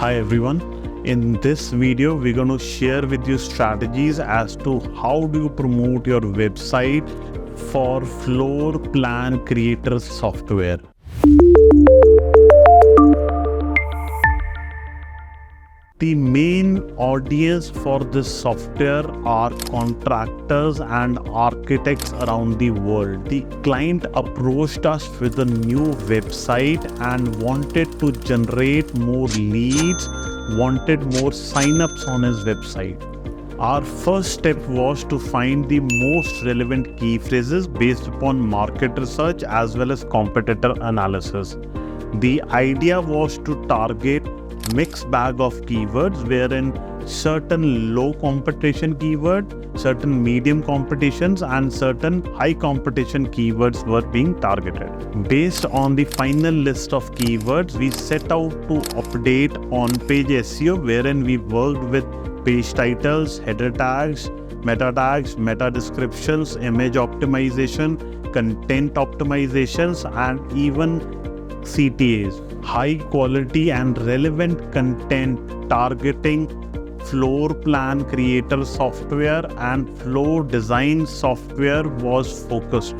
Hi everyone. In this video, we're going to share with you strategies as to how do you promote your website for floor plan creator software. The main audience for this software are contractors and architects around the world. The client approached us with a new website and wanted to generate more leads, wanted more signups on his website. Our first step was to find the most relevant key phrases based upon market research as well as competitor analysis. The idea was to target mixed bag of keywords wherein certain low competition keywords, certain medium competitions and certain high competition keywords were being targeted. Based on the final list of keywords, we set out to update on-page SEO wherein we worked with page titles, header tags, meta descriptions, image optimization, content optimizations and even CTAs. High quality and relevant content targeting floor plan creator software and floor design software was focused.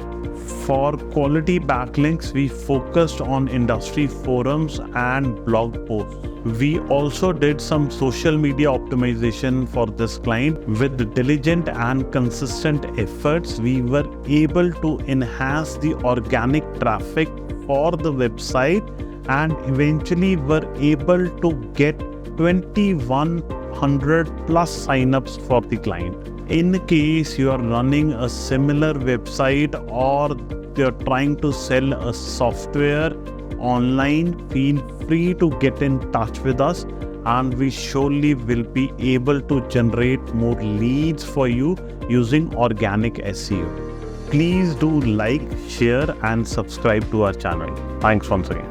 For quality backlinks, we focused on industry forums and blog posts. We also did some social media optimization for this client. With diligent and consistent efforts, we were able to enhance the organic traffic for the website and eventually were able to get 2100 plus signups for the client. In case you are running a similar website or you're trying to sell a software online, feel free to get in touch with us and we surely will be able to generate more leads for you using organic SEO. Please do like, share and subscribe to our channel. Thanks once again.